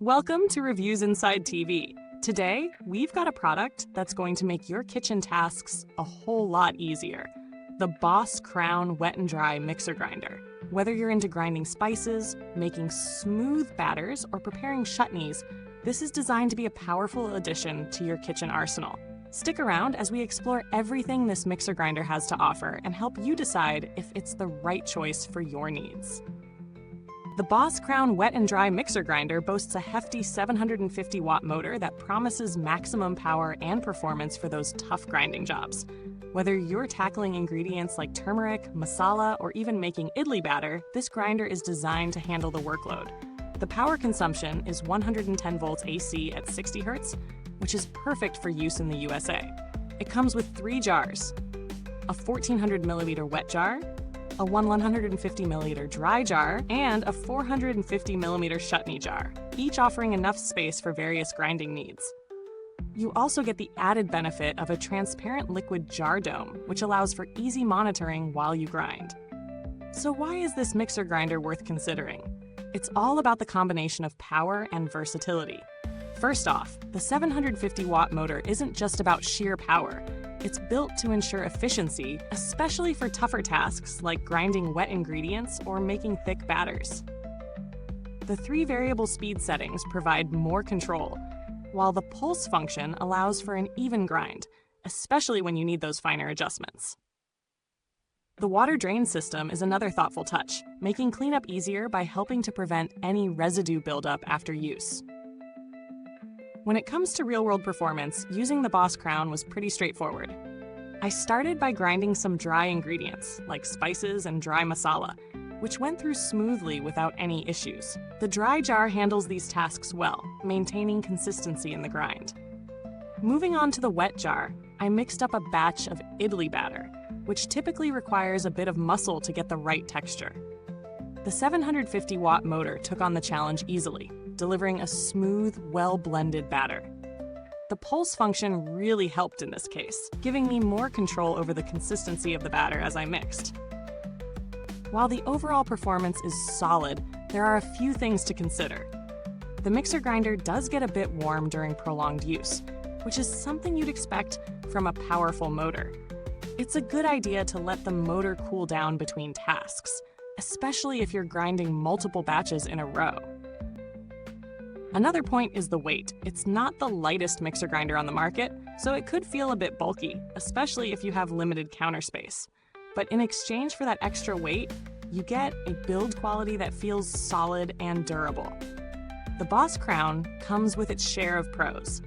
Welcome to Reviews Inside TV. Today, we've got a product that's going to make your kitchen tasks a whole lot easier. The Boss Crown Wet and Dry Mixer Grinder. Whether you're into grinding spices, making smooth batters, or preparing chutneys, this is designed to be a powerful addition to your kitchen arsenal. Stick around as we explore everything this mixer grinder has to offer and help you decide if it's the right choice for your needs. The Boss Crown Wet and Dry Mixer Grinder boasts a hefty 750-watt motor that promises maximum power and performance for those tough grinding jobs. Whether you're tackling ingredients like turmeric, masala, or even making idli batter, this grinder is designed to handle the workload. The power consumption is 110 volts AC at 60 Hz, which is perfect for use in the USA. It comes with 3 jars: a 1400 milliliter wet jar, a 150 milliliter dry jar, and a 450 millimeter chutney jar, each offering enough space for various grinding needs. You also get the added benefit of a transparent liquid jar dome, which allows for easy monitoring while you grind. So why is this mixer grinder worth considering? It's all about the combination of power and versatility. First off, the 750-watt motor isn't just about sheer power. It's built to ensure efficiency, especially for tougher tasks like grinding wet ingredients or making thick batters. The 3 variable speed settings provide more control, while the pulse function allows for an even grind, especially when you need those finer adjustments. The water drain system is another thoughtful touch, making cleanup easier by helping to prevent any residue buildup after use. When it comes to real-world performance, using the Boss Crown was pretty straightforward. I started by grinding some dry ingredients, like spices and dry masala, which went through smoothly without any issues. The dry jar handles these tasks well, maintaining consistency in the grind. Moving on to the wet jar, I mixed up a batch of idli batter, which typically requires a bit of muscle to get the right texture. The 750-watt motor took on the challenge easily, delivering a smooth, well-blended batter. The pulse function really helped in this case, giving me more control over the consistency of the batter as I mixed. While the overall performance is solid, there are a few things to consider. The mixer grinder does get a bit warm during prolonged use, which is something you'd expect from a powerful motor. It's a good idea to let the motor cool down between tasks, especially if you're grinding multiple batches in a row. Another point is the weight. It's not the lightest mixer grinder on the market, so it could feel a bit bulky, especially if you have limited counter space. But in exchange for that extra weight, you get a build quality that feels solid and durable. The Boss Crown comes with its share of pros.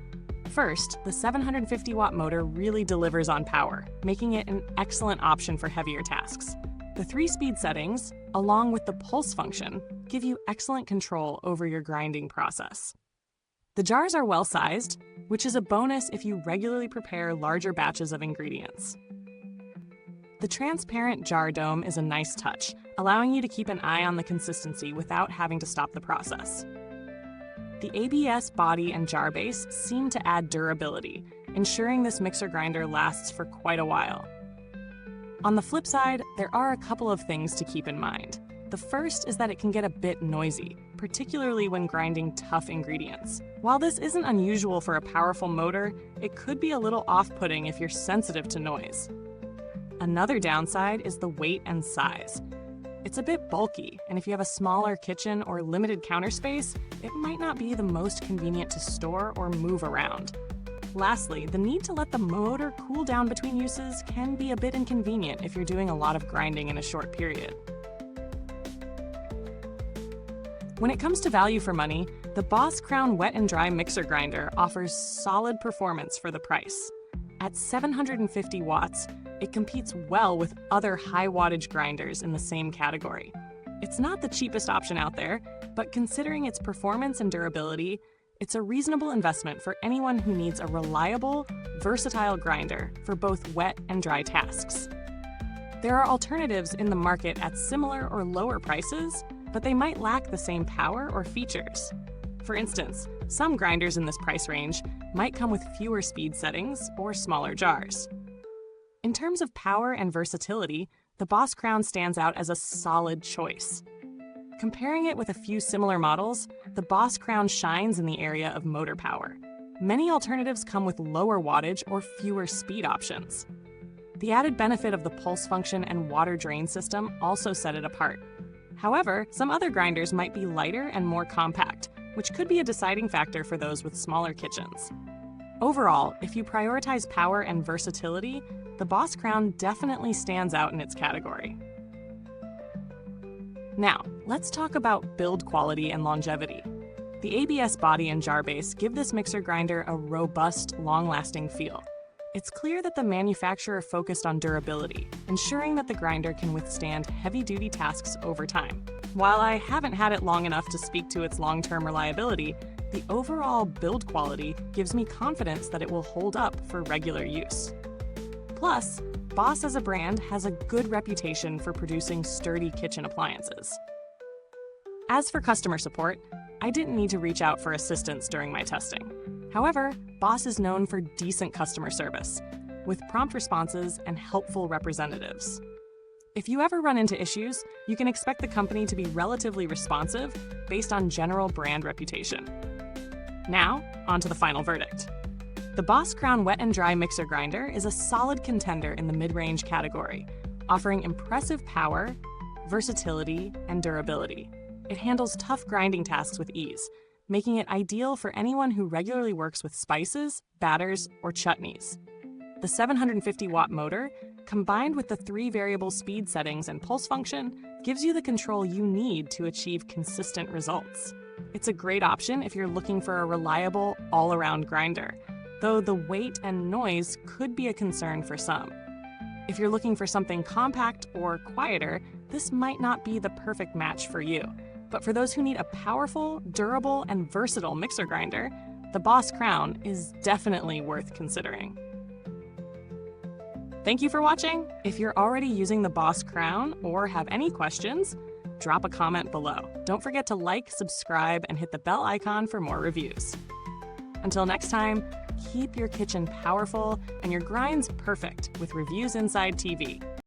First, the 750-watt motor really delivers on power, making it an excellent option for heavier tasks. The 3 speed settings, along with the pulse function, give you excellent control over your grinding process. The jars are well-sized, which is a bonus if you regularly prepare larger batches of ingredients. The transparent jar dome is a nice touch, allowing you to keep an eye on the consistency without having to stop the process. The ABS body and jar base seem to add durability, ensuring this mixer grinder lasts for quite a while. On the flip side, there are a couple of things to keep in mind. The first is that it can get a bit noisy, particularly when grinding tough ingredients. While this isn't unusual for a powerful motor, it could be a little off-putting if you're sensitive to noise. Another downside is the weight and size. It's a bit bulky, and if you have a smaller kitchen or limited counter space, it might not be the most convenient to store or move around. Lastly, the need to let the motor cool down between uses can be a bit inconvenient if you're doing a lot of grinding in a short period. When it comes to value for money, the Boss Crown Wet and Dry Mixer Grinder offers solid performance for the price. At 750 watts, it competes well with other high-wattage grinders in the same category. It's not the cheapest option out there, but considering its performance and durability, it's a reasonable investment for anyone who needs a reliable, versatile grinder for both wet and dry tasks. There are alternatives in the market at similar or lower prices, but they might lack the same power or features. For instance, some grinders in this price range might come with fewer speed settings or smaller jars. In terms of power and versatility, the Boss Crown stands out as a solid choice. Comparing it with a few similar models, the Boss Crown shines in the area of motor power. Many alternatives come with lower wattage or fewer speed options. The added benefit of the pulse function and water drain system also set it apart. However, some other grinders might be lighter and more compact, which could be a deciding factor for those with smaller kitchens. Overall, if you prioritize power and versatility, the Boss Crown definitely stands out in its category. Now, let's talk about build quality and longevity. The ABS body and jar base give this mixer grinder a robust, long-lasting feel. It's clear that the manufacturer focused on durability, ensuring that the grinder can withstand heavy-duty tasks over time. While I haven't had it long enough to speak to its long-term reliability, the overall build quality gives me confidence that it will hold up for regular use. Plus, Boss as a brand has a good reputation for producing sturdy kitchen appliances. As for customer support, I didn't need to reach out for assistance during my testing. However, Boss is known for decent customer service, with prompt responses and helpful representatives. If you ever run into issues, you can expect the company to be relatively responsive based on general brand reputation. Now, on to the final verdict. The Boss Crown Wet and Dry Mixer Grinder is a solid contender in the mid-range category, offering impressive power, versatility, and durability. It handles tough grinding tasks with ease, making it ideal for anyone who regularly works with spices, batters, or chutneys. The 750-watt motor, combined with the 3 variable speed settings and pulse function, gives you the control you need to achieve consistent results. It's a great option if you're looking for a reliable, all-around grinder, though the weight and noise could be a concern for some. If you're looking for something compact or quieter, this might not be the perfect match for you. But for those who need a powerful, durable, and versatile mixer grinder, the Boss Crown is definitely worth considering. Thank you for watching. If you're already using the Boss Crown or have any questions, drop a comment below. Don't forget to like, subscribe, and hit the bell icon for more reviews. Until next time, keep your kitchen powerful and your grinds perfect with Reviews Inside TV.